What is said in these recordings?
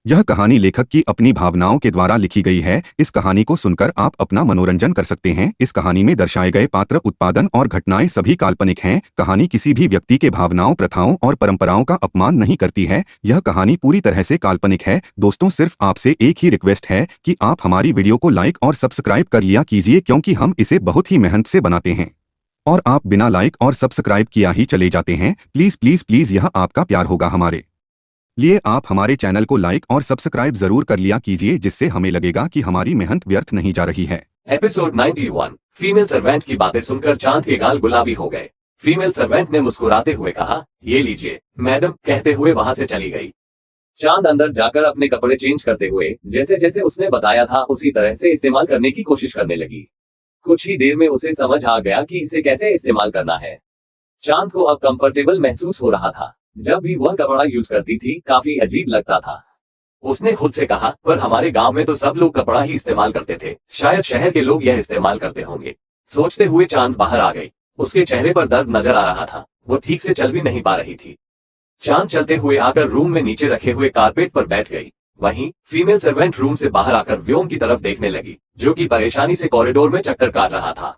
यह कहानी लेखक की अपनी भावनाओं के द्वारा लिखी गई है। इस कहानी को सुनकर आप अपना मनोरंजन कर सकते हैं। इस कहानी में दर्शाए गए पात्र, उत्पादन और घटनाएं सभी काल्पनिक हैं। कहानी किसी भी व्यक्ति के भावनाओं, प्रथाओं और परंपराओं का अपमान नहीं करती है। यह कहानी पूरी तरह से काल्पनिक है। दोस्तों, सिर्फ आपसे एक ही रिक्वेस्ट है कि आप हमारी वीडियो को लाइक और सब्सक्राइब कर लिया कीजिए, क्योंकि हम इसे बहुत ही मेहनत से बनाते हैं और आप बिना लाइक और सब्सक्राइब किया ही चले जाते हैं। प्लीज प्लीज प्लीज, यह आपका प्यार होगा हमारे लिए। आप हमारे चैनल को लाइक और सब्सक्राइब जरूर कर लिया कीजिए, जिससे हमें लगेगा कि हमारी मेहनत व्यर्थ नहीं जा रही है। एपिसोड 91। फीमेल सर्वेंट की बातें सुनकर चांद के गाल गुलाबी हो गए। फीमेल सर्वेंट ने मुस्कुराते हुए कहा, ये लीजिए मैडम, कहते हुए वहां से चली गई। चांद अंदर जाकर अपने कपड़े चेंज करते हुए जैसे जैसे उसने बताया था उसी तरह से इस्तेमाल करने की कोशिश करने लगी। कुछ ही देर में उसे समझ आ गया कि इसे कैसे इस्तेमाल करना है। चांद को अब कंफर्टेबल महसूस हो रहा था। जब भी वह कपड़ा यूज करती थी काफी अजीब लगता था। उसने खुद से कहा, पर हमारे गांव में तो सब लोग कपड़ा ही इस्तेमाल करते थे, शायद शहर के लोग यह इस्तेमाल करते होंगे। सोचते हुए चांद बाहर आ गई। उसके चेहरे पर दर्द नजर आ रहा था। वो ठीक से चल भी नहीं पा रही थी। चांद चलते हुए आकर रूम में नीचे रखे हुए कारपेट पर बैठ गई। वहीं फीमेल सर्वेंट रूम से बाहर आकर व्योम की तरफ देखने लगी, जो कि परेशानी से कॉरिडोर में चक्कर काट रहा था।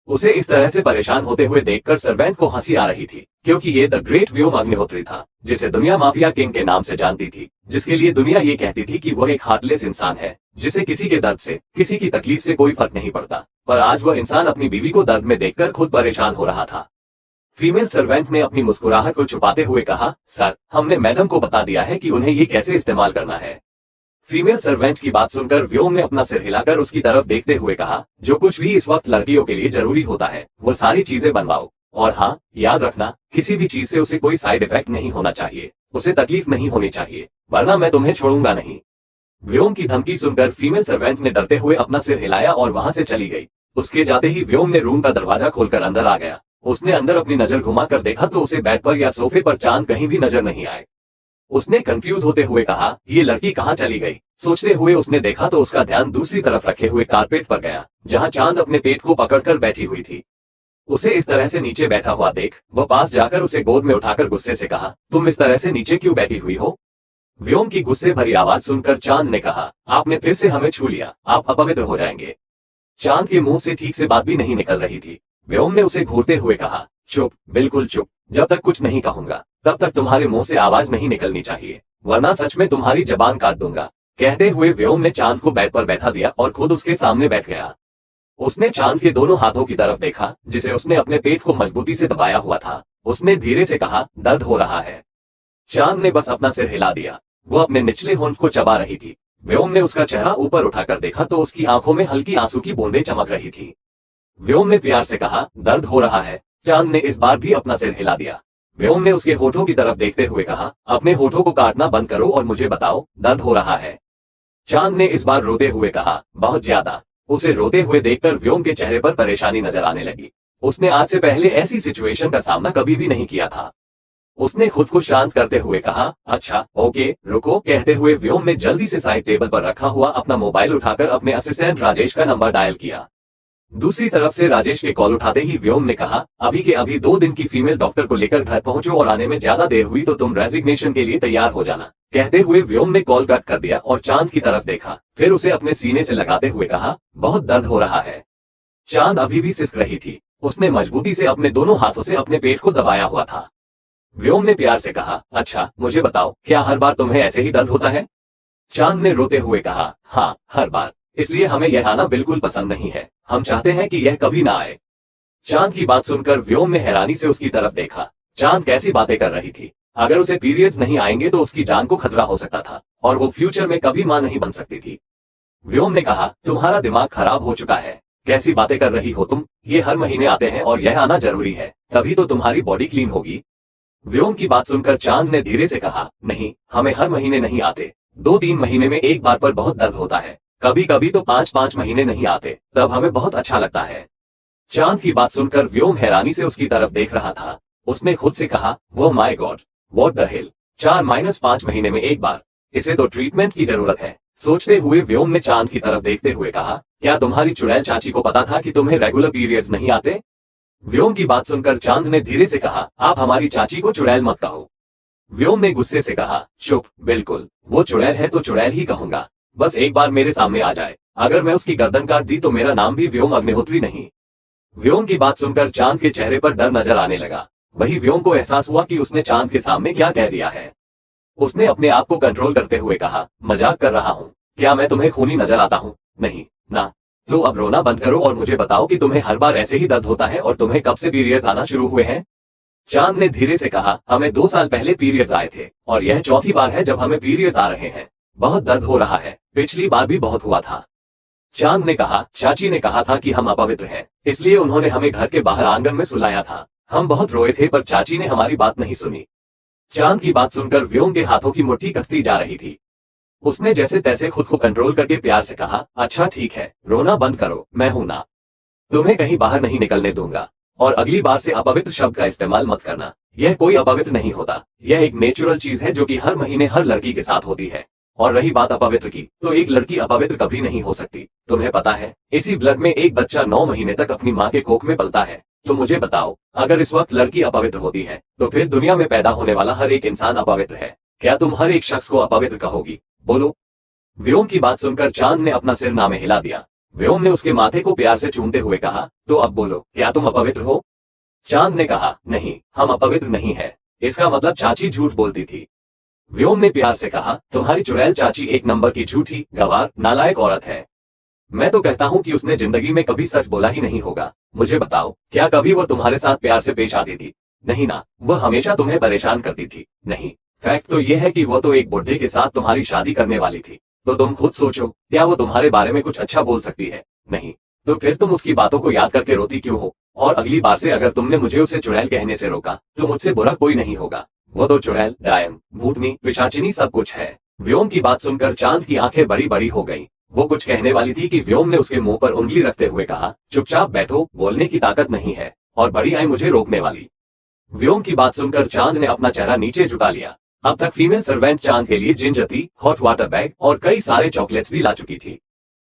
उसे इस तरह से परेशान होते हुए देखकर सर्वेंट को हंसी आ रही थी, क्योंकि ये द ग्रेट व्योम अग्निहोत्री था, जिसे दुनिया माफिया किंग के नाम से जानती थी, जिसके लिए दुनिया ये कहती थी कि वह एक हार्टलेस इंसान है, जिसे किसी के दर्द से, किसी की तकलीफ से कोई फर्क नहीं पड़ता। पर आज वह इंसान अपनी बीवी को दर्द में देखकर खुद परेशान हो रहा था। फीमेल सर्वेंट ने अपनी मुस्कुराहट को छुपाते हुए कहा, सर, हमने मैडम को बता दिया है कि उन्हें ये कैसे इस्तेमाल करना है। फीमेल सर्वेंट की बात सुनकर व्योम ने अपना सिर हिलाकर उसकी तरफ देखते हुए कहा, जो कुछ भी इस वक्त लड़कियों के लिए जरूरी होता है वो सारी चीजें बनवाओ। और हाँ, याद रखना, किसी भी चीज से उसे कोई साइड इफेक्ट नहीं होना चाहिए, उसे तकलीफ नहीं होनी चाहिए, वरना मैं तुम्हें छोड़ूंगा नहीं। व्योम की धमकी सुनकर फीमेल सर्वेंट ने डरते हुए अपना सिर हिलाया और वहां से चली गई। उसके जाते ही व्योम ने रूम का दरवाजा खोलकर अंदर आ गया। उसने अंदर अपनी नजर घुमाकर देखा तो उसे बेड पर या सोफे पर चांद कहीं भी नजर नहीं आए। उसने कंफ्यूज होते हुए कहा, ये लड़की कहाँ चली गई। सोचते हुए उसने देखा तो उसका ध्यान दूसरी तरफ रखे हुए कारपेट पर गया, जहां चांद अपने पेट को पकड़कर बैठी हुई थी। उसे इस तरह से नीचे बैठा हुआ देख वह पास जाकर उसे गोद में उठाकर गुस्से से कहा, तुम इस तरह से नीचे क्यों बैठी हुई हो। व्योम की गुस्से भरी आवाज सुनकर चांद ने कहा, आपने फिर से हमें छू लिया, आप अपवित्र हो जाएंगे। चांद के मुंह से ठीक से बात भी नहीं निकल रही थी। व्योम ने उसे घूरते हुए कहा, चुप, बिल्कुल चुप, जब तक कुछ नहीं कहूंगा तब तक तुम्हारे मुंह से आवाज नहीं निकलनी चाहिए, वरना सच में तुम्हारी जबान काट दूंगा। कहते हुए व्योम ने चांद को बेड पर बैठा दिया और खुद उसके सामने बैठ गया। उसने चांद के दोनों हाथों की तरफ देखा, जिसे उसने अपने पेट को मजबूती से दबाया हुआ था। उसने धीरे से कहा, दर्द हो रहा है। चांद ने बस अपना सिर हिला दिया। वो अपने निचले होंठ को चबा रही थी। व्योम ने उसका चेहरा ऊपर उठाकर देखा तो उसकी आंखों में हल्की आंसू की बूंदें चमक रही थी। व्योम ने प्यार से कहा, दर्द हो रहा है। चांद ने इस बार भी अपना सिर हिला दिया। व्योम ने उसके होठों की तरफ देखते हुए कहा, अपने होठों को काटना बंद करो और मुझे बताओ, दर्द हो रहा है। चांद ने इस बार रोते हुए कहा, बहुत ज्यादा। उसे रोते हुए देखकर व्योम के चेहरे पर परेशानी नजर आने लगी। उसने आज से पहले ऐसी सिचुएशन का सामना कभी भी नहीं किया था। उसने खुद को शांत करते हुए कहा, अच्छा ओके रुको। कहते हुए व्योम ने जल्दी से साइड टेबल पर रखा हुआ अपना मोबाइल उठाकर अपने असिस्टेंट राजेश का नंबर डायल किया। दूसरी तरफ से राजेश के कॉल उठाते ही व्योम ने कहा, अभी के अभी 2 दिन की फीमेल डॉक्टर को लेकर घर पहुंचो और आने में ज्यादा देर हुई तो तुम रेजिग्नेशन के लिए तैयार हो जाना। कहते हुए व्योम ने कॉल कट कर दिया और चांद की तरफ देखा, फिर उसे अपने सीने से लगाते हुए कहा, बहुत दर्द हो रहा है। चांद अभी भी सिसक रही थी। उसने मजबूती से अपने दोनों हाथों से अपने पेट को दबाया हुआ था। व्योम ने प्यार से कहा, अच्छा मुझे बताओ, क्या हर बार तुम्हें ऐसे ही दर्द होता है। चांद ने रोते हुए कहा, हाँ हर बार, इसलिए हमें यह आना बिल्कुल पसंद नहीं है। हम चाहते हैं कि यह कभी ना आए। चांद की बात सुनकर व्योम ने हैरानी से उसकी तरफ देखा। चांद कैसी बातें कर रही थी। अगर उसे पीरियड्स नहीं आएंगे तो उसकी जान को खतरा हो सकता था और वो फ्यूचर में कभी मां नहीं बन सकती थी। व्योम ने कहा, तुम्हारा दिमाग खराब हो चुका है, कैसी बातें कर रही हो तुम। ये हर महीने आते हैं और यह आना जरूरी है, तभी तो तुम्हारी बॉडी क्लीन होगी। व्योम की बात सुनकर चांद ने धीरे से कहा, नहीं, हमें हर महीने नहीं आते, 2-3 महीने में एक बार पर बहुत दर्द होता है। कभी कभी तो 5-5 महीने नहीं आते, तब हमें बहुत अच्छा लगता है। चांद की बात सुनकर व्योम हैरानी से उसकी तरफ देख रहा था। उसने खुद से कहा, वो my God, what the hell, 4-5 महीने में एक बार, इसे तो ट्रीटमेंट की जरूरत है। सोचते हुए व्योम ने चांद की तरफ देखते हुए कहा, क्या तुम्हारी चुड़ैल चाची को पता था कि तुम्हें रेगुलर पीरियड्स नहीं आते। व्योम की बात सुनकर चांद ने धीरे से कहा, आप हमारी चाची को चुड़ैल मत कहो। व्योम ने गुस्से से कहा, चुप, बिल्कुल, वो चुड़ैल है तो चुड़ैल ही कहूंगा। बस एक बार मेरे सामने आ जाए, अगर मैं उसकी गर्दन काट दी तो मेरा नाम भी व्योम अग्निहोत्री नहीं। व्योम की बात सुनकर चांद के चेहरे पर डर नजर आने लगा। वही व्योम को एहसास हुआ कि उसने चांद के सामने क्या कह दिया है। उसने अपने आप को कंट्रोल करते हुए कहा, मजाक कर रहा हूँ, क्या मैं तुम्हें खूनी नजर आता हूँ? नहीं ना। तो अब रोना बंद करो और मुझे बताओ कि तुम्हें हर बार ऐसे ही दर्द होता है और तुम्हें कब से पीरियड्स आना शुरू हुए हैं? चांद ने धीरे से कहा, हमें 2 साल पहले पीरियड्स आए थे और यह चौथी बार है जब हमें पीरियड्स आ रहे हैं। बहुत दर्द हो रहा है, पिछली बार भी बहुत हुआ था। चांद ने कहा, चाची ने कहा था कि हम अपवित्र हैं, इसलिए उन्होंने हमें घर के बाहर आंगन में सुलाया था। हम बहुत रोए थे पर चाची ने हमारी बात नहीं सुनी। चांद की बात सुनकर व्योम के हाथों की मुट्ठी कसती जा रही थी। उसने जैसे तैसे खुद को कंट्रोल करके प्यार से कहा, अच्छा ठीक है, रोना बंद करो, मैं हूं ना। तुम्हें कहीं बाहर नहीं निकलने दूंगा और अगली बार से अपवित्र शब्द का इस्तेमाल मत करना। यह कोई अपवित्र नहीं होता, यह एक नेचुरल चीज है जो कि हर महीने हर लड़की के साथ होती है। और रही बात अपवित्र की, तो एक लड़की अपवित्र कभी नहीं हो सकती। तुम्हें पता है, इसी ब्लड में एक बच्चा 9 महीने तक अपनी माँ के कोख में पलता है। तो मुझे बताओ, अगर इस वक्त लड़की अपवित्र होती है तो फिर दुनिया में पैदा होने वाला हर एक इंसान अपवित्र है। क्या तुम हर एक शख्स को अपवित्र कहोगी? बोलो। व्योम की बात सुनकर चांद ने अपना सिर ना में हिला दिया। व्योम ने उसके माथे को प्यार से चूमते हुए कहा, तो अब बोलो, क्या तुम अपवित्र हो? चांद ने कहा, नहीं, हम अपवित्र नहीं है। इसका मतलब चाची झूठ बोलती थी। व्योम ने प्यार से कहा, तुम्हारी चुड़ैल चाची एक नंबर की झूठी, गवार, नालायक औरत है। मैं तो कहता हूँ कि उसने जिंदगी में कभी सच बोला ही नहीं होगा। मुझे बताओ, क्या कभी वो तुम्हारे साथ प्यार से पेश आती थी? नहीं ना, वह हमेशा तुम्हें परेशान करती थी। नहीं, फैक्ट तो यह है कि वो तो एक बुढ़े के साथ तुम्हारी शादी करने वाली थी। तो तुम खुद सोचो, क्या वो तुम्हारे बारे में कुछ अच्छा बोल सकती है? नहीं। तो फिर तुम उसकी बातों को याद करके रोती क्यों हो? और अगली बार से अगर तुमने मुझे उसे चुड़ैल कहने से रोका तो मुझसे बुरा कोई नहीं होगा। वो तो चुड़ैल, डायन, भूतनी, पिशाचिनी सब कुछ है। व्योम की बात सुनकर चांद की आंखें बड़ी बड़ी हो गईं। वो कुछ कहने वाली थी कि व्योम ने उसके मुंह पर उंगली रखते हुए कहा, चुपचाप बैठो, बोलने की ताकत नहीं है और बड़ी आई मुझे रोकने वाली। व्योम की बात सुनकर चांद ने अपना चेहरा नीचे झुका लिया। अब तक फीमेल सर्वेंट चांद के लिए ginger tea, hot water bag और कई सारे चॉकलेट्स भी ला चुकी थी।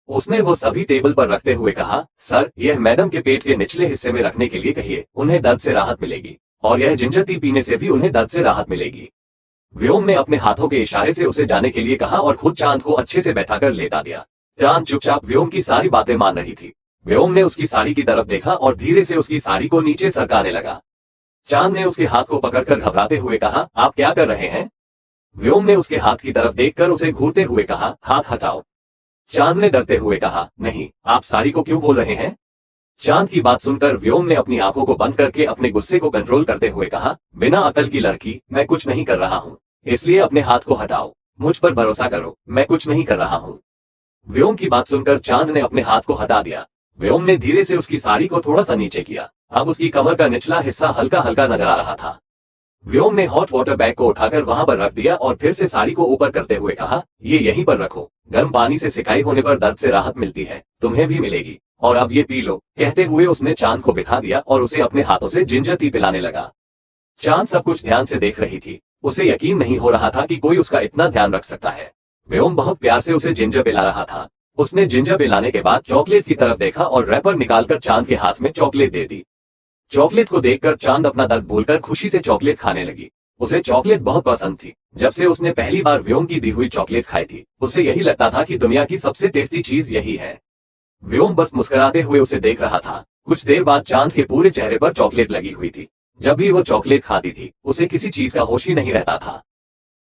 उसने वो सभी टेबल पर रखते हुए कहा, सर, यह मैडम के पेट के निचले हिस्से में रखने के लिए कहिए, उन्हें दर्द से राहत मिलेगी। और यह जिंजर टी पीने से भी उन्हें दर्द से राहत मिलेगी। व्योम ने अपने हाथों के इशारे से उसे जाने के लिए कहा और खुद चांद को अच्छे से बैठाकर लेटा दिया। चांद चुपचाप व्योम की सारी बातें मान रही थी। व्योम ने उसकी साड़ी की तरफ देखा और धीरे से उसकी साड़ी को नीचे सरकाने लगा। चांद ने उसके हाथ को पकड़कर घबराते हुए कहा, आप क्या कर रहे हैं? व्योम ने उसके हाथ की तरफ देखकर उसे घूरते हुए कहा, हाथ हटाओ। चांद ने डरते हुए कहा, नहीं, आप साड़ी को क्यों खोल रहे हैं? चांद की बात सुनकर व्योम ने अपनी आंखों को बंद करके अपने गुस्से को कंट्रोल करते हुए कहा, बिना अकल की लड़की, मैं कुछ नहीं कर रहा हूँ, इसलिए अपने हाथ को हटाओ। मुझ पर भरोसा करो, मैं कुछ नहीं कर रहा हूँ। व्योम की बात सुनकर चांद ने अपने हाथ को हटा दिया। व्योम ने धीरे से उसकी साड़ी को थोड़ा सा नीचे किया। अब उसकी कमर का निचला हिस्सा हल्का हल्का नजर आ रहा था। व्योम ने हॉट वाटर बैग को उठाकर वहां पर रख दिया और फिर से साड़ी को ऊपर करते हुए कहा, ये यहीं पर रखो, गर्म पानी से सिकाई होने पर दर्द से राहत मिलती है, तुम्हें भी मिलेगी, और अब ये पी लो। कहते हुए उसने चांद को बिठा दिया और उसे अपने हाथों से जिंजर टी पिलाने लगा। चांद सब कुछ ध्यान से देख रही थी। उसे यकीन नहीं हो रहा था कि कोई उसका इतना ध्यान रख सकता है। व्योम बहुत प्यार से उसे जिंजर पिला रहा था। उसने जिंजर पिलाने के बाद चॉकलेट की तरफ देखा और रैपर निकालकर चांद के हाथ में चॉकलेट दे दी। चॉकलेट को देखकर चांद अपना दर्द भूलकर खुशी से चॉकलेट खाने लगी। उसे चॉकलेट बहुत पसंद थी। जब से उसने पहली बार व्योम की दी हुई चॉकलेट खाई थी, उसे यही लगता था कि दुनिया की सबसे टेस्टी चीज यही है। व्योम बस मुस्कुराते हुए उसे देख रहा था। कुछ देर बाद चांद के पूरे चेहरे पर चॉकलेट लगी हुई थी। जब भी वो चॉकलेट खाती थी, उसे किसी चीज का होश ही नहीं रहता था।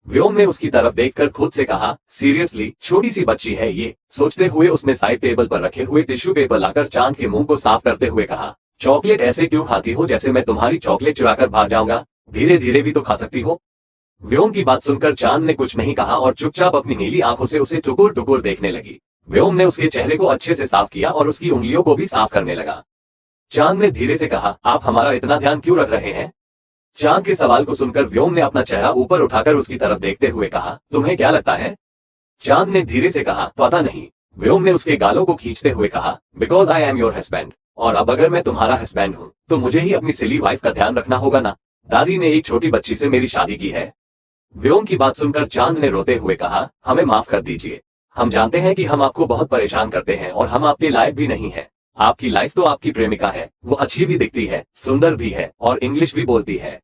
व्योम ने उसकी तरफ देखकर खुद से कहा, सीरियसली, छोटी सी बच्ची है ये। सोचते हुए उसने साइड टेबल पर रखे हुए टिश्यू पेपर लाकर चांद के मुंह को साफ करते हुए कहा, चॉकलेट ऐसे क्यों खाती हो जैसे मैं तुम्हारी चॉकलेट चुराकर भाग जाऊंगा? धीरे धीरे भी तो खा सकती हो। व्योम की बात सुनकर चांद ने कुछ नहीं कहा और चुपचाप अपनी नीली आंखों से उसे टुकुर टुकुर देखने लगी। व्योम ने उसके चेहरे को अच्छे से साफ किया और उसकी उंगलियों को भी साफ करने लगा। चांद ने धीरे से कहा, आप हमारा इतना ध्यान क्यों रख रहे हैं? चांद के सवाल को सुनकर व्योम ने अपना चेहरा ऊपर उठाकर उसकी तरफ देखते हुए कहा, तुम्हें क्या लगता है? चांद ने धीरे से कहा, पता नहीं। व्योम ने उसके गालों को खींचते हुए कहा, because I am your husband, और अब अगर मैं तुम्हारा हस्बैंड हूँ तो मुझे ही अपनी सिली वाइफ का ध्यान रखना होगा ना। दादी ने एक छोटी बच्ची से मेरी शादी की है। व्योम की बात सुनकर चांद ने रोते हुए कहा, हमें माफ कर दीजिए। हम जानते हैं कि हम आपको बहुत परेशान करते हैं और हम आपके लायक भी नहीं है। आपकी लाइफ तो आपकी प्रेमिका है, वो अच्छी भी दिखती है, सुंदर भी है और इंग्लिश भी बोलती है।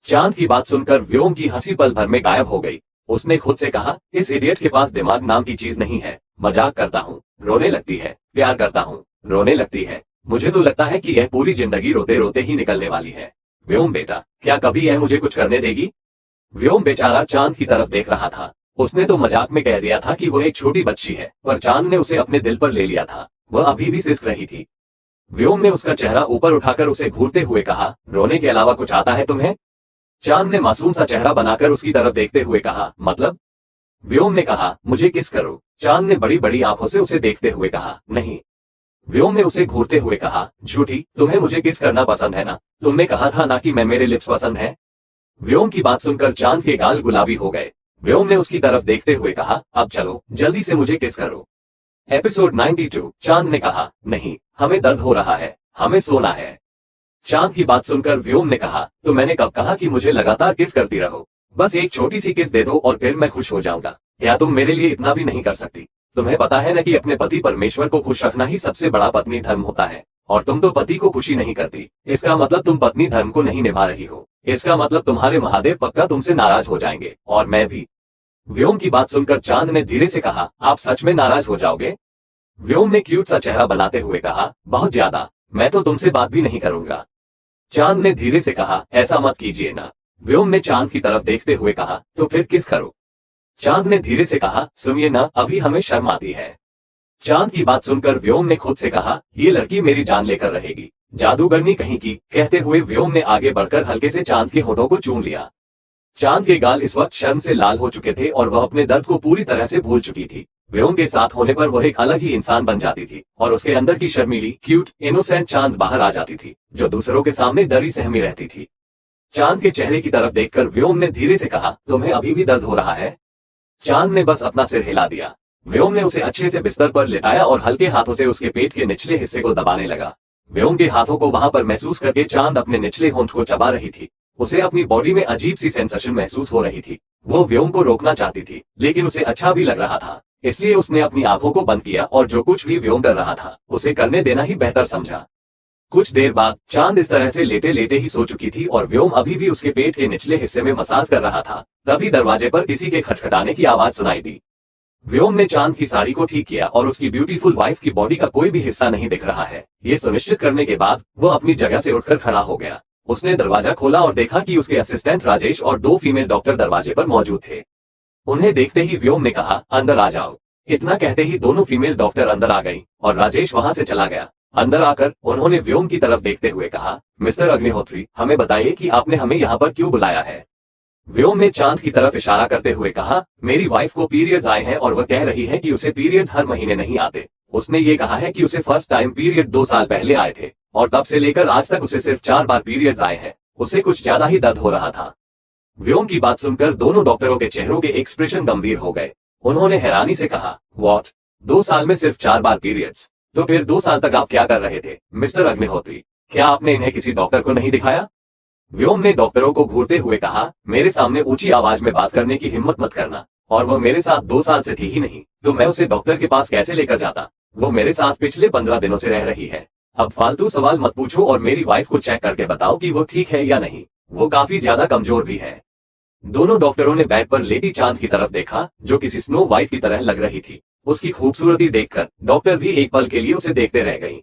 चांद की बात सुनकर व्योम की हंसी पल भर में गायब हो गई। उसने खुद से कहा, इस इडियट के पास दिमाग नाम की चीज नहीं है। मजाक करता हूँ, रोने लगती है, प्यार करता हूँ, रोने लगती है। मुझे तो लगता है कि यह पूरी जिंदगी रोते रोते ही निकलने वाली है। व्योम बेटा, क्या कभी यह मुझे कुछ करने देगी? व्योम बेचारा चांद की तरफ देख रहा था। उसने तो मजाक में कह दिया था कि वह एक छोटी बच्ची है, पर चांद ने उसे अपने दिल पर ले लिया था। वह अभी भी सिसक रही थी। व्योम ने उसका चेहरा ऊपर उठाकर उसे घूरते हुए कहा, रोने के अलावा कुछ आता है तुम्हें? चांद ने मासूम सा चेहरा बनाकर उसकी तरफ देखते हुए कहा, मतलब? व्योम ने कहा, मुझे किस करो। चांद ने बड़ी बड़ी आंखों से उसे देखते हुए कहा, नहीं। व्योम ने उसे घूरते हुए कहा, झूठी, तुम्हें मुझे किस करना पसंद है ना? तुमने कहा था ना कि मैं मेरे लिप्स पसंद है। व्योम की बात सुनकर चांद के गाल गुलाबी हो गए। व्योम ने उसकी तरफ देखते हुए कहा, अब चलो जल्दी से मुझे किस करो। एपिसोड 92। चांद ने कहा, नहीं, हमें दर्द हो रहा है, हमें सोना है। चांद की बात सुनकर व्योम ने कहा, तो मैंने कब कहा कि मुझे लगातार किस करती रहो? बस एक छोटी सी किस दे दो और फिर मैं खुश हो जाऊंगा। क्या तुम मेरे लिए इतना भी नहीं कर सकती? तुम्हें पता है ना कि अपने पति परमेश्वर को खुश रखना ही सबसे बड़ा पत्नी धर्म होता है, और तुम तो पति को खुशी नहीं करती। इसका मतलब तुम पत्नी धर्म को नहीं निभा रही हो। इसका मतलब तुम्हारे महादेव पक्का तुमसे नाराज हो जाएंगे, और मैं भी। व्योम की बात सुनकर चांद ने धीरे से कहा, आप सच में नाराज हो जाओगे? व्योम ने क्यूट सा चेहरा बनाते हुए कहा, बहुत ज्यादा, मैं तो तुमसे बात भी नहीं करूंगा। चांद ने धीरे से कहा, ऐसा मत कीजिए ना। व्योम ने चांद की तरफ देखते हुए कहा, तो फिर किस करो? चांद ने धीरे से कहा, सुनिए ना, अभी हमें शर्म आती है। चांद की बात सुनकर व्योम ने खुद से कहा, ये लड़की मेरी जान लेकर रहेगी, जादूगरनी कहीं की। कहते हुए व्योम ने आगे बढ़कर हल्के से चांद के होठों को चूम लिया। चांद के गाल इस वक्त शर्म से लाल हो चुके थे और वह अपने दर्द को पूरी तरह से भूल चुकी थी। व्योम के साथ होने पर वह एक अलग ही इंसान बन जाती थी, और उसके अंदर की शर्मीली, क्यूट, इनोसेंट चांद बाहर आ जाती थी, जो दूसरों के सामने डरी सहमी रहती थी। चांद के चेहरे की तरफ देखकर व्योम ने धीरे से कहा, तुम्हें अभी भी दर्द हो रहा है? चांद ने बस अपना सिर हिला दिया। व्योम ने उसे अच्छे से बिस्तर पर लिटाया और हल्के हाथों से उसके पेट के निचले हिस्से को दबाने लगा। व्योम के हाथों को वहां पर महसूस करके चांद अपने निचले होंठ को चबा रही थी। उसे अपनी बॉडी में अजीब सी सेंसेशन महसूस हो रही थी। वो व्योम को रोकना चाहती थी, लेकिन उसे अच्छा भी लग रहा था, इसलिए उसने अपनी आंखों को बंद किया और जो कुछ भी व्योम कर रहा था उसे करने देना ही बेहतर समझा। कुछ देर बाद चांद इस तरह से लेटे लेटे ही सो चुकी थी और व्योम अभी भी उसके पेट के निचले हिस्से में मसाज कर रहा था। तभी दरवाजे पर किसी के खटखटाने की आवाज सुनाई दी। व्योम ने चांद की साड़ी को ठीक किया और उसकी ब्यूटीफुल वाइफ की बॉडी का कोई भी हिस्सा नहीं दिख रहा है, ये सुनिश्चित करने के बाद वो अपनी जगह से उठकर खड़ा हो गया। उसने दरवाजा खोला और देखा कि उसके असिस्टेंट राजेश और 2 फीमेल डॉक्टर दरवाजे पर मौजूद थे। उन्हें देखते ही व्योम ने कहा, अंदर आ जाओ। इतना कहते ही दोनों फीमेल डॉक्टर अंदर आ गई और राजेश वहां से चला गया। अंदर आकर उन्होंने व्योम की तरफ देखते हुए कहा, मिस्टर अग्निहोत्री, हमें बताइए कि आपने हमें यहाँ पर क्यों बुलाया है? व्योम ने चांद की तरफ इशारा करते हुए कहा, मेरी वाइफ को पीरियड्स आए हैं और वह कह रही है कि उसे पीरियड्स हर महीने नहीं आते। उसने ये कहा है कि उसे फर्स्ट टाइम पीरियड 2 साल पहले आए थे और तब से लेकर आज तक उसे सिर्फ 4 बार पीरियड्स आए हैं। उसे कुछ ज्यादा ही दर्द हो रहा था। व्योम की बात सुनकर दोनों डॉक्टरों के चेहरों के एक्सप्रेशन गंभीर हो गए। उन्होंने हैरानी से कहा, व्हाट, 2 साल में सिर्फ 4 बार पीरियड्स? तो फिर 2 साल तक आप क्या कर रहे थे मिस्टर अग्निहोत्री? क्या आपने इन्हें किसी डॉक्टर को नहीं दिखाया? व्योम ने डॉक्टरों को घूरते हुए कहा, मेरे सामने ऊंची आवाज में बात करने की हिम्मत मत करना। और वह मेरे साथ 2 साल से थी ही नहीं, तो मैं उसे डॉक्टर के पास कैसे लेकर जाता? वो मेरे साथ पिछले 15 दिनों से रह रही है। अब फालतू सवाल मत पूछो और मेरी वाइफ को चेक करके बताओ कि वो ठीक है या नहीं। वो काफी ज्यादा कमजोर भी है। दोनों डॉक्टरों ने बेड पर लेटी चांद की तरफ देखा, जो किसी स्नो व्हाइट की तरह लग रही थी। उसकी खूबसूरती देखकर डॉक्टर भी एक पल के लिए उसे देखते रह गई।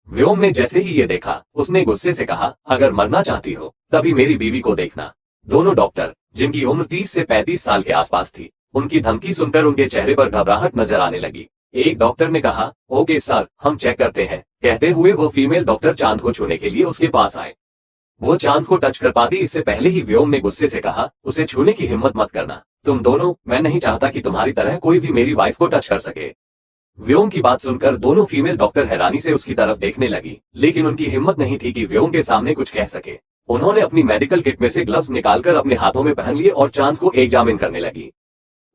व्योम ने जैसे ही ये देखा, उसने गुस्से से कहा, अगर मरना चाहती हो तभी मेरी बीवी को देखना। दोनों डॉक्टर, जिनकी उम्र 30 से 35 साल के आसपास थी, उनकी धमकी सुनकर उनके चेहरे पर घबराहट नजर आने लगी। एक डॉक्टर ने कहा, ओके सर, हम चेक करते हैं। कहते हुए वो फीमेल डॉक्टर चांद को छूने के लिए उसके पास आए। वो चांद को टच कर पाती इससे पहले ही व्योम ने गुस्से से कहा, उसे छूने की हिम्मत मत करना। तुम दोनों, मैं नहीं चाहता कि तुम्हारी तरह कोई भी मेरी वाइफ को टच कर सके। व्योम की बात सुनकर दोनों फीमेल डॉक्टर हैरानी से उसकी तरफ देखने लगी, लेकिन उनकी हिम्मत नहीं थी कि व्योम के सामने कुछ कह सके। उन्होंने अपनी मेडिकल किट में से ग्लव्स निकालकर अपने हाथों में पहन लिए और चांद को एग्जामिन करने लगी।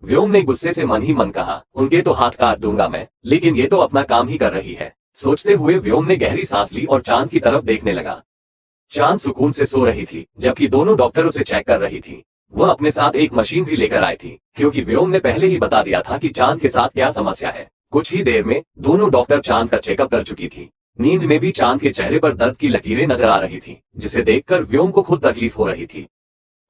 व्योम ने गुस्से से मन ही मन कहा, उनके तो हाथ काट दूंगा मैं, लेकिन ये तो अपना काम ही कर रही है। सोचते हुए व्योम ने गहरी सांस ली और चांद की तरफ देखने लगा। चांद सुकून से सो रही थी, जबकि दोनों डॉक्टर उसे चेक कर रही थी। वह अपने साथ एक मशीन भी लेकर आई थी, क्योंकि व्योम ने पहले ही बता दिया था कि चांद के साथ क्या समस्या है। कुछ ही देर में दोनों डॉक्टर चांद का चेकअप कर चुकी थी। नींद में भी चांद के चेहरे पर दर्द की लकीरें नजर आ रही थी, जिसे देखकर व्योम को खुद तकलीफ हो रही थी।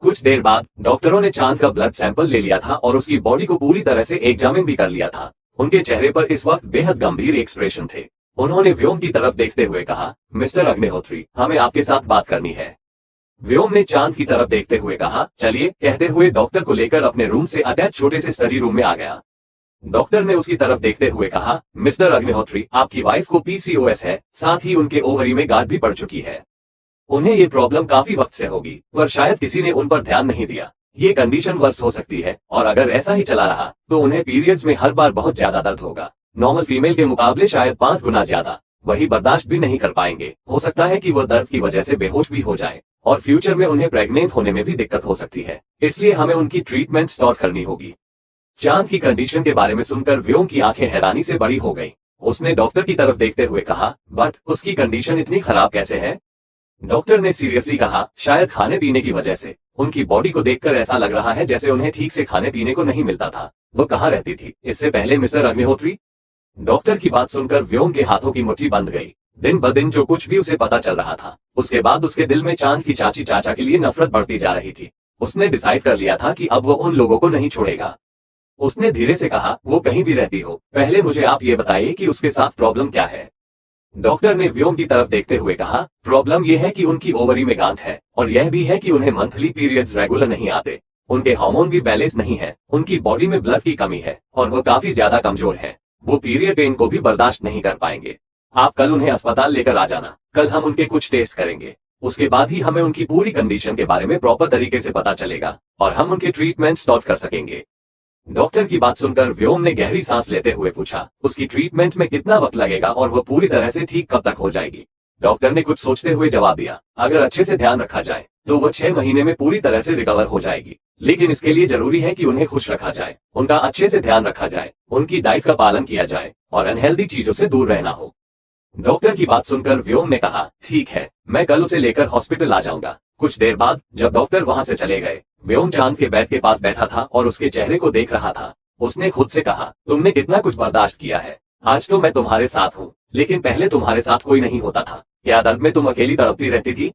कुछ देर बाद डॉक्टरों ने चांद का ब्लड सैंपल ले लिया था और उसकी बॉडी को पूरी तरह से एग्जामिन भी कर लिया था। उनके चेहरे पर इस वक्त बेहद गंभीर एक्सप्रेशन थे। उन्होंने व्योम की तरफ देखते हुए कहा, मिस्टर अग्निहोत्री, हमें आपके साथ बात करनी है। व्योम ने चांद की तरफ देखते हुए कहा, चलिए, कहते हुए डॉक्टर को लेकर अपने रूम से अटैच छोटे से स्टडी रूम में आ गया। डॉक्टर ने उसकी तरफ देखते हुए कहा, मिस्टर अग्निहोत्री, आपकी वाइफ को पीसीओएस है, साथ ही उनके ओवरी में गांठ भी पड़ चुकी है। उन्हें ये प्रॉब्लम काफी वक्त से होगी, पर शायद किसी ने उन पर ध्यान नहीं दिया। ये कंडीशन वर्स्ट हो सकती है और अगर ऐसा ही चला रहा तो उन्हें पीरियड्स में हर बार बहुत ज्यादा दर्द होगा। नॉर्मल फीमेल के मुकाबले शायद 5 गुना ज्यादा। वही बर्दाश्त भी नहीं कर पाएंगे। हो सकता है कि वह दर्द की वजह से बेहोश भी हो जाए और फ्यूचर में उन्हें प्रेग्नेंट होने में भी दिक्कत हो सकती है। इसलिए हमें उनकी ट्रीटमेंट स्टार्ट करनी होगी। चांद की कंडीशन के बारे में सुनकर व्योम की आंखें हैरानी से बड़ी हो गई। उसने डॉक्टर की तरफ देखते हुए कहा, बट उसकी कंडीशन इतनी खराब कैसे है? डॉक्टर ने सीरियसली कहा, शायद खाने पीने की वजह से। उनकी बॉडी को देखकर ऐसा लग रहा है जैसे उन्हें ठीक से खाने पीने को नहीं मिलता था। वो कहाँ रहती थी इससे पहले, मिस्टर अग्निहोत्री? डॉक्टर की बात सुनकर व्योम के हाथों की मुट्ठी बंध गई। दिन ब दिन जो कुछ भी उसे पता चल रहा था, उसके बाद उसके दिल में चांद की चाची चाचा के लिए नफरत बढ़ती जा रही थी। उसने डिसाइड कर लिया था कि अब वो उन लोगों को नहीं छोड़ेगा। उसने धीरे से कहा, वो कहीं भी रहती हो, पहले मुझे आप ये बताइए कि उसके साथ प्रॉब्लम क्या है। डॉक्टर ने व्योम की तरफ देखते हुए कहा, प्रॉब्लम यह है कि उनकी ओवरी में गांठ है और यह भी है कि उन्हें मंथली पीरियड्स रेगुलर नहीं आते। उनके हार्मोन भी बैलेंस नहीं है, उनकी बॉडी में ब्लड की कमी है और वो काफी ज्यादा कमजोर है। वो पीरियड पेन को भी बर्दाश्त नहीं कर पाएंगे। आप कल उन्हें अस्पताल लेकर आ जाना। कल हम उनके कुछ टेस्ट करेंगे, उसके बाद ही हमें उनकी पूरी कंडीशन के बारे में प्रॉपर तरीके से पता चलेगा और हम उनके ट्रीटमेंट स्टार्ट कर सकेंगे। डॉक्टर की बात सुनकर व्योम ने गहरी सांस लेते हुए पूछा, उसकी ट्रीटमेंट में कितना वक्त लगेगा और वह पूरी तरह से ठीक कब तक हो जाएगी? डॉक्टर ने कुछ सोचते हुए जवाब दिया, अगर अच्छे से ध्यान रखा जाए तो वह 6 महीने में पूरी तरह से रिकवर हो जाएगी। लेकिन इसके लिए जरूरी है कि उन्हें खुश रखा जाए, उनका अच्छे से ध्यान रखा जाए, उनकी डाइट का पालन किया जाए और अनहेल्दी चीजों से दूर रहना हो। डॉक्टर की बात सुनकर व्योम ने कहा, ठीक है, मैं कल उसे लेकर हॉस्पिटल आ जाऊंगा। कुछ देर बाद जब डॉक्टर वहां से चले गए, व्योम चांद के बेड के पास बैठा था और उसके चेहरे को देख रहा था। उसने खुद से कहा, तुमने कितना कुछ बर्दाश्त किया है। आज तो मैं तुम्हारे साथ हूँ, लेकिन पहले तुम्हारे साथ कोई नहीं होता था। क्या दर्द में तुम अकेली तड़पती रहती थी?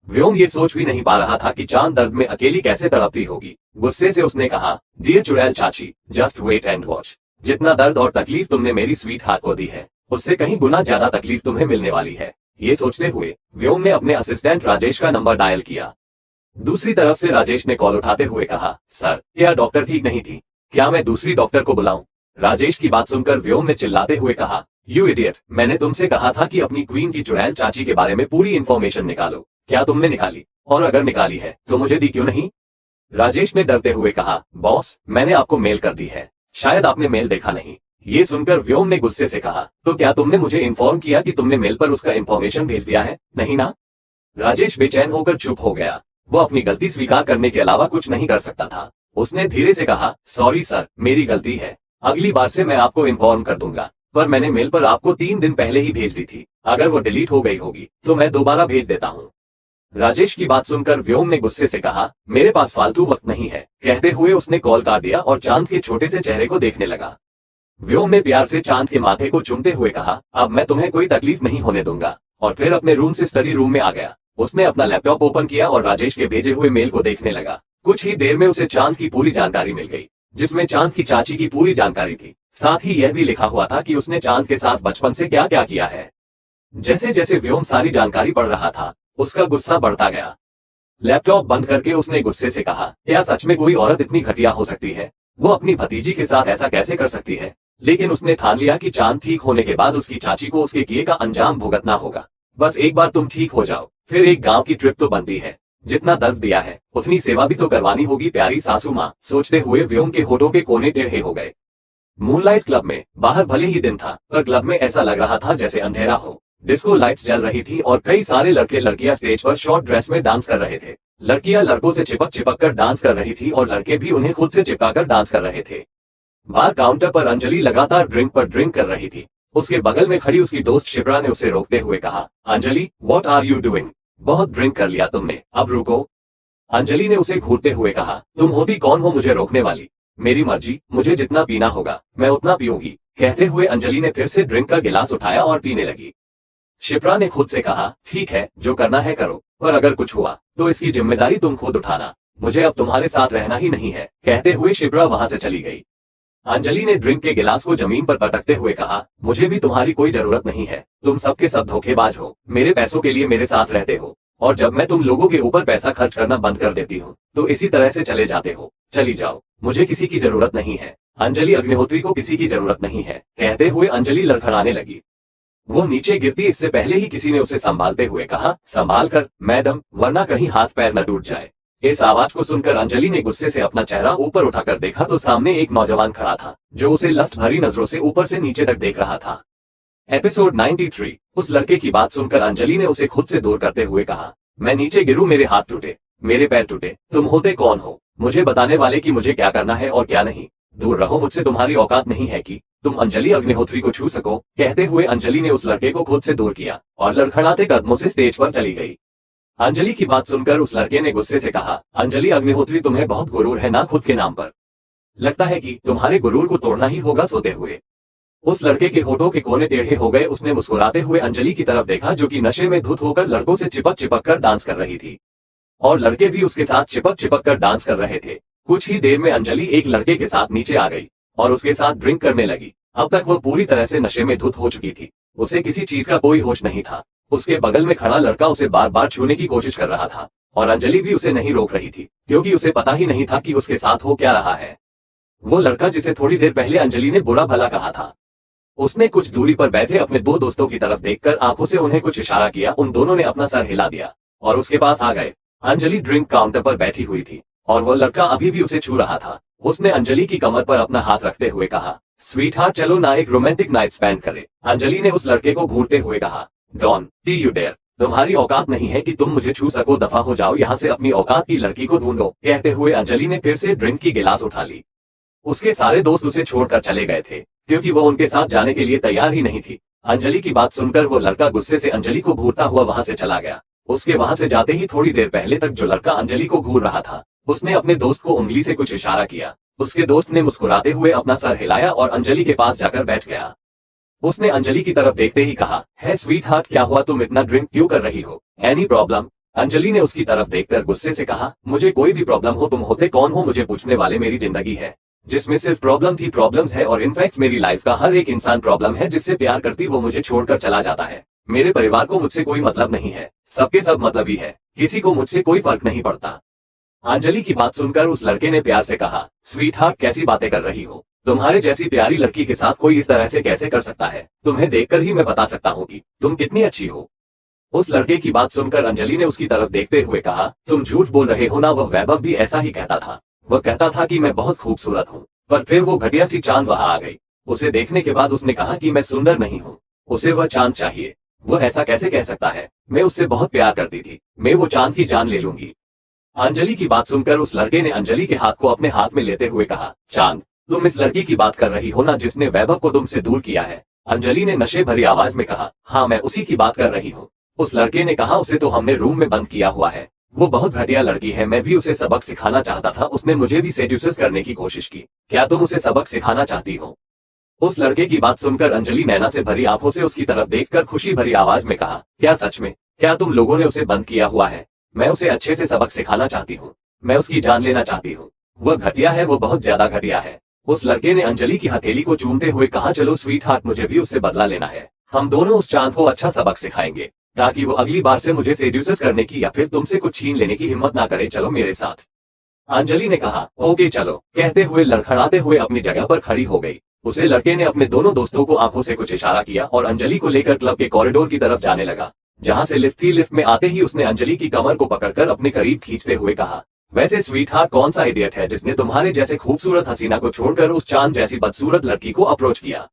व्योम ये सोच भी नहीं पा रहा था कि चांद दर्द में अकेली कैसे तड़पती होगी। गुस्से से उसने कहा, डियर चुड़ैल चाची, जस्ट वेट एंड वॉच। जितना दर्द और तकलीफ तुमने मेरी स्वीट हार्ट को दी है, उससे कहीं गुना ज्यादा तकलीफ तुम्हें मिलने वाली है। ये सोचते हुए व्योम ने अपने असिस्टेंट राजेश का नंबर डायल किया। दूसरी तरफ से राजेश ने कॉल उठाते हुए कहा, सर, क्या डॉक्टर ठीक नहीं थी? क्या मैं दूसरी डॉक्टर को बुलाऊं? राजेश की बात सुनकर व्योम ने चिल्लाते हुए कहा, यू इडियट, मैंने तुमसे कहा था कि अपनी क्वीन की चुड़ैल चाची के बारे में पूरी इन्फॉर्मेशन निकालो। क्या तुमने निकाली? और अगर निकाली है तो मुझे दी क्यों नहीं? राजेश ने डरते हुए कहा, बॉस, मैंने आपको मेल कर दी है, शायद आपने मेल देखा नहीं। ये सुनकर व्योम ने गुस्से से कहा, तो क्या तुमने मुझे इन्फॉर्म किया कि तुमने मेल पर उसका इन्फॉर्मेशन भेज दिया है? नहीं ना? राजेश बेचैन होकर चुप हो गया। वो अपनी गलती स्वीकार करने के अलावा कुछ नहीं कर सकता था। उसने धीरे से कहा, सॉरी सर, मेरी गलती है, अगली बार से मैं आपको इन्फॉर्म कर दूंगा, पर मैंने मेल पर आपको 3 दिन पहले ही भेज दी थी। अगर वो डिलीट हो गई होगी तो मैं दोबारा भेज देता हूँ। राजेश की बात सुनकर व्योम ने गुस्से से कहा, मेरे पास फालतू वक्त नहीं है। कहते हुए उसने कॉल काट दिया और चांद के छोटे से चेहरे को देखने लगा। व्योम ने प्यार से चांद के माथे को चूमते हुए कहा, अब मैं तुम्हें कोई तकलीफ नहीं होने दूंगा, और फिर अपने रूम से स्टडी रूम में आ गया। उसने अपना लैपटॉप ओपन किया और राजेश के भेजे हुए मेल को देखने लगा। कुछ ही देर में उसे चांद की पूरी जानकारी मिल गई, जिसमें चांद की चाची की पूरी जानकारी थी। साथ ही यह भी लिखा हुआ था कि उसने चांद के साथ बचपन से क्या क्या किया है। जैसे जैसे व्योम सारी जानकारी पढ़ रहा था, उसका गुस्सा बढ़ता गया। लैपटॉप बंद करके उसने गुस्से से कहा, क्या सच में कोई औरत इतनी घटिया हो सकती है? वो अपनी भतीजी के साथ ऐसा कैसे कर सकती है? लेकिन उसने ठान लिया कि चांद ठीक होने के बाद उसकी चाची को उसके किए का अंजाम भुगतना होगा। बस एक बार तुम ठीक हो जाओ, फिर एक गांव की ट्रिप तो बनती है। जितना दर्द दिया है उतनी सेवा भी तो करवानी होगी प्यारी सासू माँ, सोचते हुए व्योम के होठों के कोने टेढ़े हो गए। मूनलाइट क्लब में बाहर भले ही दिन था, पर क्लब में ऐसा लग रहा था जैसे अंधेरा हो। डिस्को लाइट्स जल रही थी और कई सारे लड़के लड़कियां स्टेज पर शॉर्ट ड्रेस में डांस कर रहे थे। लड़कियां लड़कों से चिपक चिपक कर डांस कर रही थी और लड़के भी उन्हें खुद से चिपकाकर डांस कर रहे थे। बार काउंटर पर अंजलि लगातार ड्रिंक पर ड्रिंक कर रही थी। उसके बगल में खड़ी उसकी दोस्त शिप्रा ने उसे रोकते हुए कहा, Anjali, what are you doing? बहुत ड्रिंक कर लिया तुमने, अब रुको। अंजलि ने उसे घूरते हुए कहा, तुम होती कौन हो मुझे रोकने वाली? मेरी मर्जी, मुझे जितना पीना होगा मैं उतना पीऊंगी। कहते हुए अंजलि ने फिर से ड्रिंक का गिलास उठाया और पीने लगी। शिप्रा ने खुद से कहा, ठीक है, जो करना है करो, पर अगर कुछ हुआ तो इसकी जिम्मेदारी तुम खुद उठाना। मुझे अब तुम्हारे साथ रहना ही नहीं है, कहते हुए शिप्रा वहां से चली गई। अंजलि ने ड्रिंक के गिलास को जमीन पर पटकते हुए कहा, मुझे भी तुम्हारी कोई जरूरत नहीं है, तुम सबके सब धोखेबाज हो, मेरे पैसों के लिए मेरे साथ रहते हो, और जब मैं तुम लोगों के ऊपर पैसा खर्च करना बंद कर देती हूँ तो इसी तरह से चले जाते हो। चली जाओ, मुझे किसी की जरूरत नहीं है। अंजलि अग्निहोत्री को किसी की जरूरत नहीं है, कहते हुए अंजलि लड़खड़ाने लगी। वो नीचे गिरती इससे पहले ही किसी ने उसे संभालते हुए कहा, संभाल कर मैडम, वरना कहीं हाथ पैर न टूट जाए। इस आवाज को सुनकर अंजलि ने गुस्से से अपना चेहरा ऊपर उठाकर देखा तो सामने एक नौजवान खड़ा था जो उसे लस्ट भरी नजरों से ऊपर से नीचे तक देख रहा था। एपिसोड 93। उस लड़के की बात सुनकर अंजलि ने उसे खुद से दूर करते हुए कहा, मैं नीचे गिरूं, मेरे हाथ टूटे, मेरे पैर टूटे, तुम होते कौन हो मुझे बताने वाले कि मुझे क्या करना है और क्या नहीं? दूर रहो मुझसे, तुम्हारी औकात नहीं है कि तुम अंजलि अग्निहोत्री को छू सको। कहते हुए अंजलि ने उस लड़के को खुद से दूर किया और लड़खड़ाते कदमों से स्टेज पर चली गई। अंजलि की बात सुनकर उस लड़के ने गुस्से से कहा, अंजलि अग्निहोत्री, तुम्हें बहुत गुरूर है ना खुद के नाम पर? लगता है कि तुम्हारे गुरूर को तोड़ना ही होगा सोते हुए। उस लड़के के होठों के कोने टेढ़े हो गए। उसने मुस्कुराते हुए अंजलि की तरफ देखा जो कि नशे में धुत होकर लड़कों से चिपक चिपक कर डांस कर रही थी और लड़के भी उसके साथ चिपक चिपक कर डांस कर रहे थे। कुछ ही देर में अंजलि एक लड़के के साथ नीचे आ गई और उसके साथ ड्रिंक करने लगी। अब तक वह पूरी तरह से नशे में धुत हो चुकी थी, उसे किसी चीज का कोई होश नहीं था। उसके बगल में खड़ा लड़का उसे बार बार छूने की कोशिश कर रहा था और अंजलि भी उसे नहीं रोक रही थी क्योंकि उसे पता ही नहीं था कि उसके साथ हो क्या रहा है। वो लड़का जिसे थोड़ी देर पहले अंजलि ने बुरा भला कहा था, उसने कुछ दूरी पर बैठे अपने दो दोस्तों की तरफ देखकर आंखों से उन्हें कुछ इशारा किया। उन दोनों ने अपना सर हिला दिया और उसके पास आ गए। अंजलि ड्रिंक काउंटर पर बैठी हुई थी और वह लड़का अभी भी उसे छू रहा था। उसने अंजलि की कमर पर अपना हाथ रखते हुए कहा, स्वीट हार्ट, चलो ना एक रोमांटिक नाइट स्पेंड करें। अंजलि ने उस लड़के को घूरते हुए कहा, डॉन टी यू डेयर, तुम्हारी औकात नहीं है कि तुम मुझे छू सको, दफा हो जाओ यहाँ से, अपनी औकात की लड़की को ढूंढो। कहते हुए अंजलि ने फिर से ड्रिंक की गिलास उठा ली। उसके सारे दोस्त उसे छोड़कर चले गए थे क्योंकि वो उनके साथ जाने के लिए तैयार ही नहीं थी। अंजलि की बात सुनकर वो लड़का गुस्से से अंजलि को घूरता हुआ वहां से चला गया। उसके वहां से जाते ही थोड़ी देर पहले तक जो लड़का अंजलि को घूर रहा था उसने अपने दोस्त को उंगली से कुछ इशारा किया। उसके दोस्त ने मुस्कुराते हुए अपना सर हिलाया और अंजलि के पास जाकर बैठ गया। उसने अंजलि की तरफ देखते ही कहा, है स्वीट हार्ट, क्या हुआ, तुम इतना ड्रिंक क्यों कर रही हो? Any problem? अंजलि ने उसकी तरफ देखकर गुस्से से कहा, मुझे कोई भी प्रॉब्लम हो, तुम होते कौन हो मुझे पूछने वाले? मेरी जिंदगी है जिसमें सिर्फ प्रॉब्लम थी, प्रॉब्लम्स है, और इनफैक्ट मेरी लाइफ का हर एक इंसान प्रॉब्लम है। जिससे प्यार करती वो मुझे छोड़कर चला जाता है। मेरे परिवार को मुझसे कोई मतलब नहीं है, सबके सब मतलबी है, किसी को मुझसे कोई फर्क नहीं पड़ता। अंजलि की बात सुनकर उस लड़के ने प्यार से कहा, स्वीट हार्ट, कैसी बातें कर रही हो? तुम्हारे जैसी प्यारी लड़की के साथ कोई इस तरह से कैसे कर सकता है? तुम्हें देखकर ही मैं बता सकता हूँ कि तुम कितनी अच्छी हो। उस लड़के की बात सुनकर अंजलि ने उसकी तरफ देखते हुए कहा, तुम झूठ बोल रहे हो ना? वह वैभव भी ऐसा ही कहता था। वह कहता था कि मैं बहुत खूबसूरत हूँ, पर फिर वो घटिया सी चांद वहां आ गई। उसे देखने के बाद उसने कहा कि मैं सुंदर नहीं हूँ, उसे वह चांद चाहिए। वह ऐसा कैसे कह सकता है? मैं उससे बहुत प्यार करती थी, मैं वो चांद की जान ले लूंगी। अंजलि की बात सुनकर उस लड़के ने अंजलि के हाथ को अपने हाथ में लेते हुए कहा, चांद, तुम इस लड़की की बात कर रही हो ना जिसने वैभव को तुमसे दूर किया है? अंजलि ने नशे भरी आवाज में कहा, हाँ, मैं उसी की बात कर रही हूँ। उस लड़के ने कहा, उसे तो हमने रूम में बंद किया हुआ है, वो बहुत घटिया लड़की है, मैं भी उसे सबक सिखाना चाहता था, उसने मुझे भी सेड्यूस करने की कोशिश की, क्या तुम उसे सबक सिखाना चाहती हो? उस लड़के की बात सुनकर अंजलि नैना से भरी आंखों से उसकी तरफ देखकर खुशी भरी आवाज में कहा, क्या सच में? क्या तुम लोगों ने उसे बंद किया हुआ है? मैं उसे अच्छे से सबक सिखाना चाहती हूँ, मैं उसकी जान लेना चाहती हूँ। वह घटिया है, वो बहुत ज्यादा घटिया है। उस लड़के ने अंजलि की हथेली को चूमते हुए कहा, चलो स्वीट हार्ट, मुझे भी उससे बदला लेना है। हम दोनों उस चांद को अच्छा सबक सिखाएंगे ताकि वो अगली बार से मुझे सेड्यूस करने की या फिर तुमसे कुछ छीन लेने की हिम्मत ना करे। चलो मेरे साथ। अंजलि ने कहा, ओके चलो, कहते हुए लड़खड़ाते हुए अपनी जगह पर खड़ी हो गई। उसे लड़के ने अपने दोनों दोस्तों को आंखों से कुछ इशारा किया और अंजलि को लेकर क्लब के कॉरिडोर की तरफ जाने लगा जहां से लिफ्ट थी। लिफ्ट में आते ही उसने अंजलि की कमर को पकड़कर अपने करीब खींचते हुए कहा, वैसे स्वीट हार्ट, कौन सा इडियट है जिसने तुम्हारे जैसे खूबसूरत हसीना को छोड़कर उस चांद जैसी बदसूरत लड़की को अप्रोच किया?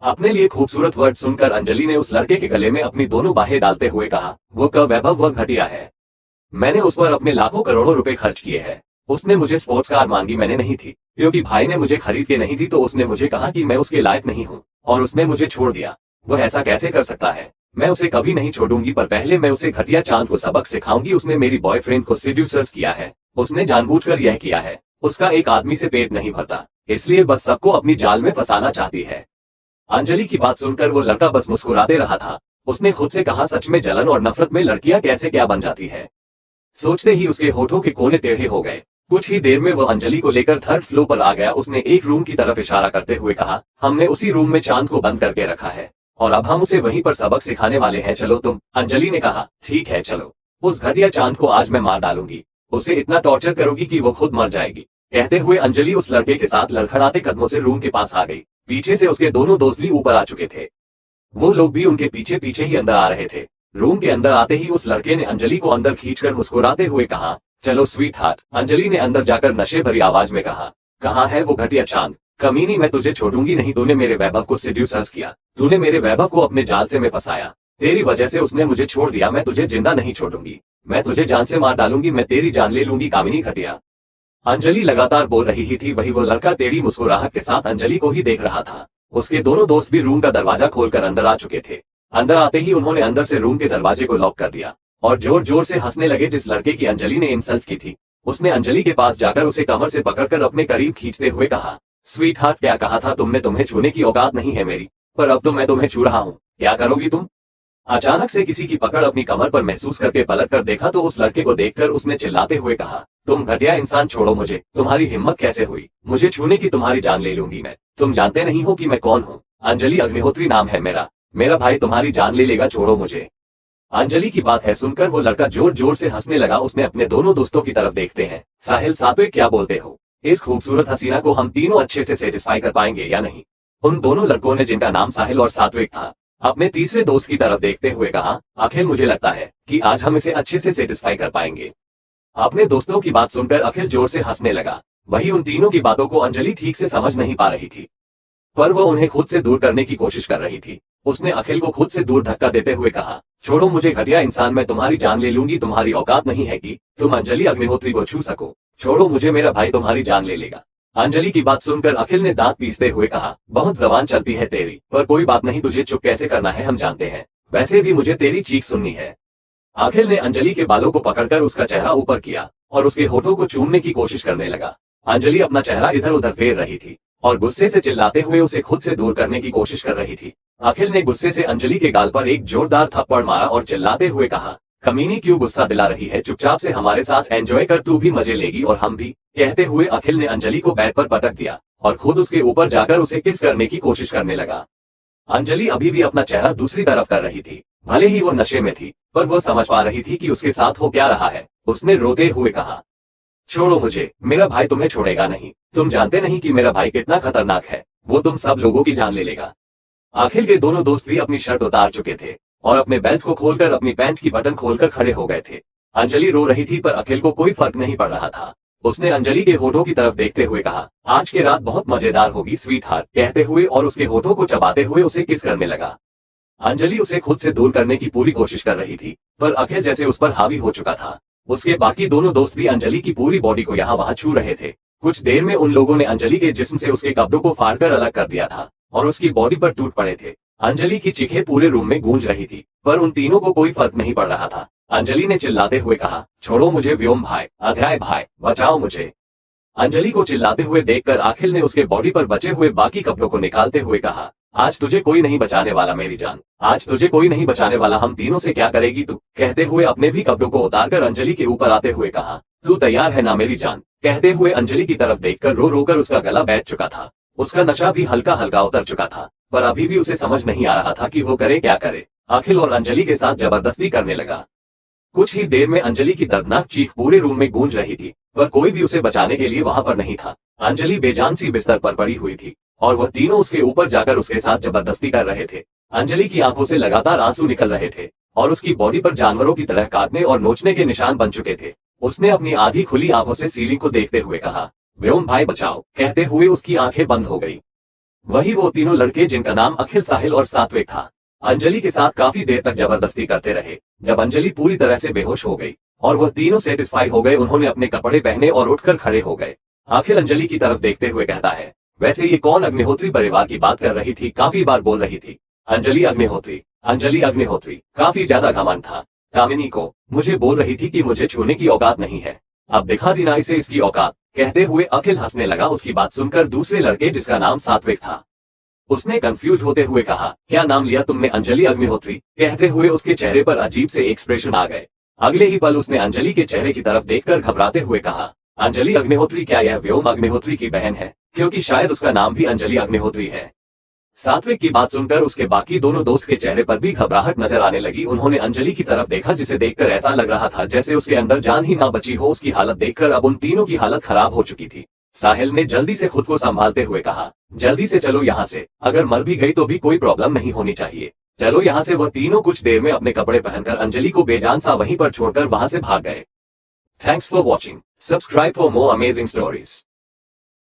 अपने लिए खूबसूरत वर्ड सुनकर अंजलि ने उस लड़के के गले में अपनी दोनों बाहें डालते हुए कहा, वो वैभव वह घटिया है, मैंने उस पर अपने लाखों करोड़ों रुपए खर्च किए हैं। उसने मुझे स्पोर्ट्स कार मांगी, मैंने नहीं थी क्योंकि भाई ने मुझे खरीद के नहीं दी, तो उसने मुझे कहा कि मैं उसके लायक नहीं हूँ और उसने मुझे छोड़ दिया। वह ऐसा कैसे कर सकता है? मैं उसे कभी नहीं छोड़ूंगी, पर पहले मैं उसे घटिया चांद को सबक सिखाऊंगी। उसने मेरी बॉयफ्रेंड को सेड्यूस किया है, उसने जानबूझकर यह किया है। उसका एक आदमी से पेट नहीं भरता, इसलिए बस सबको अपनी जाल में फंसाना चाहती है। अंजलि की बात सुनकर वो लड़का बस मुस्कुराते रहा था। उसने खुद से कहा, सच में जलन और नफरत में लड़कियां कैसे क्या बन जाती है। सोचते ही उसके होठों के कोने टेढ़े हो गए। कुछ ही देर में वो अंजलि को लेकर थर्ड फ्लोर पर आ गया। उसने एक रूम की तरफ इशारा करते हुए कहा, हमने उसी रूम में चांद को बंद करके रखा है और अब हम उसे वहीं पर सबक सिखाने वाले हैं, चलो तुम। अंजलि ने कहा, ठीक है चलो। उस घटिया चांद को आज मैं मार डालूंगी, उसे इतना टॉर्चर करूंगी कि वो खुद मर जाएगी। कहते हुए अंजलि उस लड़के के साथ लड़खड़ाते कदमों से रूम के पास आ गई। पीछे से उसके दोनों दोस्त भी ऊपर आ चुके थे। वो लोग भी उनके पीछे पीछे ही अंदर आ रहे थे। रूम के अंदर आते ही उस लड़के ने अंजलि को अंदर खींचकर मुस्कुराते हुए कहा, चलो स्वीट हार्ट। अंजलि ने अंदर जाकर नशे भरी आवाज में कहा, कहाँ है वो घटिया चांद? कमीनी, मैं तुझे छोड़ूंगी नहीं। तूने मेरे वैभव को सेड्यूस किया, तूने मेरे वैभव को अपने जाल से में फंसाया। तेरी वजह से उसने मुझे छोड़ दिया। मैं तुझे जिंदा नहीं छोड़ूंगी, मैं तुझे जान से मार डालूंगी, मैं तेरी जान ले लूंगी कामिनी घटिया। अंजलि लगातार बोल रही ही थी। वही वो लड़का टेढ़ी मुस्कुराहट के साथ अंजलि को ही देख रहा था। उसके दोनों दोस्त भी रूम का दरवाजा खोलकर अंदर आ चुके थे। अंदर आते ही उन्होंने अंदर से रूम के दरवाजे को लॉक कर दिया और जोर जोर से हंसने लगे। जिस लड़के की अंजलि ने इंसल्ट की थी, उसने अंजलि के पास जाकर उसे कमर से पकड़कर अपने करीब खींचते हुए कहा, स्वीट हार्ट, क्या कहा था तुमने? तुम्हें छूने की औकात नहीं है मेरी, पर अब तो मैं तुम्हें छू रहा हूँ, क्या करोगी तुम? अचानक से किसी की पकड़ अपनी कमर पर महसूस करके पलट कर देखा तो उस लड़के को देखकर उसने चिल्लाते हुए कहा, तुम घटिया इंसान, छोड़ो मुझे। तुम्हारी हिम्मत कैसे हुई मुझे छूने की? तुम्हारी जान ले लूंगी मैं। तुम जानते नहीं हो कि मैं कौन हूँ? अंजलि अग्निहोत्री नाम है मेरा। मेरा भाई तुम्हारी जान ले लेगा, छोड़ो मुझे। अंजलि की बात है सुनकर वो लड़का जोर जोर से हंसने लगा। उसने अपने दोनों दोस्तों की तरफ देखते हैं, साहिल, सात्विक, क्या बोलते हो? इस खूबसूरत हसीना को हम तीनों अच्छे से सेटिस्फाई कर पाएंगे या नहीं? उन दोनों लड़कों ने, जिनका नाम साहिल और सात्विक था, अपने तीसरे दोस्त की तरफ देखते हुए कहा, अखिल, मुझे लगता है कि आज हम इसे अच्छे से सेटिस्फाई कर पाएंगे। अपने दोस्तों की बात सुनकर अखिल जोर से हंसने लगा। वही उन तीनों की बातों को अंजलि ठीक से समझ नहीं पा रही थी, पर वो उन्हें खुद से दूर करने की कोशिश कर रही थी। उसने अखिल को खुद से दूर धक्का देते हुए कहा, छोड़ो मुझे घटिया इंसान, मैं तुम्हारी जान ले लूंगी। तुम्हारी औकात नहीं है कि तुम अंजलि अग्निहोत्री को छू सको। छोड़ो मुझे, मेरा भाई तुम्हारी जान ले लेगा। अंजलि की बात सुनकर अखिल ने दांत पीसते हुए कहा, बहुत जबान चलती है तेरी, पर कोई बात नहीं, तुझे चुप कैसे करना है हम जानते हैं। वैसे भी मुझे तेरी चीख सुननी है। अखिल ने अंजलि के बालों को पकड़कर उसका चेहरा ऊपर किया और उसके होठों को चूमने की कोशिश करने लगा। अंजलि अपना चेहरा इधर उधर फेर रही थी और गुस्से से चिल्लाते हुए उसे खुद से दूर करने की कोशिश कर रही थी। अखिल ने गुस्से से अंजलि के गाल पर एक जोरदार थप्पड़ मारा और चिल्लाते हुए कहा, कमीनी, क्यों गुस्सा दिला रही है? चुपचाप से हमारे साथ एंजॉय कर, तू भी मजे लेगी और हम भी। कहते हुए अखिल ने अंजलि को बेड पर पटक दिया और खुद उसके ऊपर जाकर उसे किस करने की कोशिश करने लगा। अंजलि अभी भी अपना चेहरा दूसरी तरफ कर रही थी। भले ही वो नशे में थी, पर वो समझ पा रही थी कि उसके साथ हो क्या रहा है। उसने रोते हुए कहा, छोड़ो मुझे, मेरा भाई तुम्हें छोड़ेगा नहीं। तुम जानते नहीं कि मेरा भाई कितना खतरनाक है, वो तुम सब लोगों की जान ले लेगा। अखिल के दोनों दोस्त भी अपनी शर्ट उतार चुके थे और अपने बेल्ट को खोलकर अपनी पैंट की बटन खोलकर खड़े हो गए थे। अंजलि रो रही थी, पर अखिल को कोई फर्क नहीं पड़ रहा था। उसने अंजलि के होठों की तरफ देखते हुए कहा, आज की रात बहुत मजेदार होगी स्वीट हार्ट, कहते हुए और उसके होठों को चबाते हुए उसे किस करने लगा। अंजलि उसे खुद से दूर करने की पूरी कोशिश कर रही थी, पर अखिल जैसे उस पर हावी हो चुका था। उसके बाकी दोनों दोस्त भी अंजलि की पूरी बॉडी को यहाँ वहाँ छू रहे थे। कुछ देर में उन लोगों ने अंजलि के जिस्म से उसके कपड़ों को फाड़कर अलग कर दिया था और उसकी बॉडी पर टूट पड़े थे। अंजलि की चीखें पूरे रूम में गूंज रही थी, पर उन तीनों को कोई फर्क नहीं पड़ रहा था। अंजलि ने चिल्लाते हुए कहा, छोड़ो मुझे व्योम भाई, अध्याय भाई, बचाओ मुझे। अंजलि को चिल्लाते हुए देखकर अखिल ने उसके बॉडी पर बचे हुए बाकी कपड़ों को निकालते हुए कहा, आज तुझे कोई नहीं बचाने वाला मेरी जान, आज तुझे कोई नहीं बचाने वाला। हम तीनों से क्या करेगी तू? कहते हुए अपने भी कपड़ों को उतारकर अंजलि के ऊपर आते हुए कहा, तू तैयार है ना मेरी जान? कहते हुए अंजलि की तरफ देखकर रो रोकर उसका गला बैठ चुका था। उसका नशा भी हल्का हल्का उतर चुका था, पर अभी भी उसे समझ नहीं आ रहा था कि वो करे क्या करे। अखिल और अंजलि के साथ जबरदस्ती करने लगा। कुछ ही देर में अंजलि की दर्दनाक चीख पूरे रूम में गूंज रही थी, पर कोई भी उसे बचाने के लिए वहां पर नहीं था। अंजलि बेजान सी बिस्तर पर पड़ी हुई थी और वह तीनों उसके ऊपर जाकर उसके साथ जबरदस्ती कर रहे थे। अंजलि की आंखों से लगातार आंसू निकल रहे थे और उसकी बॉडी पर जानवरों की तरह काटने और नोचने के निशान बन चुके थे। उसने अपनी आधी खुली आंखों से सीलिंग को देखते हुए कहा, व्योम भाई बचाओ, कहते हुए उसकी आंखें बंद हो गई। वही वो तीनों लड़के जिनका नाम अखिल, साहिल और सात्विक था, अंजलि के साथ काफी देर तक जबरदस्ती करते रहे। जब अंजलि पूरी तरह से बेहोश हो गई और वह तीनों सेटिस्फाई हो गए, उन्होंने अपने कपड़े पहने और उठकर खड़े हो गए। अखिल अंजलि की तरफ देखते हुए कहता है, वैसे ये कौन? अग्निहोत्री परिवार की बात कर रही थी, काफी बार बोल रही थी, अंजलि अग्निहोत्री, अंजलि अग्निहोत्री। काफी ज्यादा घमंड था कामिनी को। मुझे बोल रही थी कि मुझे छूने की औकात नहीं है, अब दिखा दी ना इसे इसकी औकात। कहते हुए अखिल हंसने लगा। उसकी बात सुनकर दूसरे लड़के, जिसका नाम सात्विक था, उसने कंफ्यूज होते हुए कहा, क्या नाम लिया तुमने? अंजलि अग्निहोत्री। कहते हुए उसके चेहरे पर अजीब से एक्सप्रेशन आ गए। अगले ही पल उसने अंजलि के चेहरे की तरफ देखकर घबराते हुए कहा, अंजलि अग्निहोत्री? क्या यह व्योम अग्निहोत्री की बहन है? क्योंकि शायद उसका नाम भी अंजलि अग्निहोत्री है। सात्विक की बात सुनकर उसके बाकी दोनों दोस्त के चेहरे पर भी घबराहट नजर आने लगी। उन्होंने अंजलि की तरफ देखा, जिसे देखकर ऐसा लग रहा था जैसे उसके अंदर जान ही ना बची हो। उसकी हालत देखकर अब उन तीनों की हालत खराब हो चुकी थी। साहिल ने जल्दी से खुद को संभालते हुए कहा, जल्दी से चलो यहाँ से, अगर मर भी गई तो भी कोई प्रॉब्लम नहीं होनी चाहिए। चलो यहाँ से। वह तीनों कुछ देर में अपने कपड़े पहनकर अंजलि को बेजान सा वहीं पर छोड़कर वहां से भाग गए। Thanks for watching. Subscribe for more amazing stories.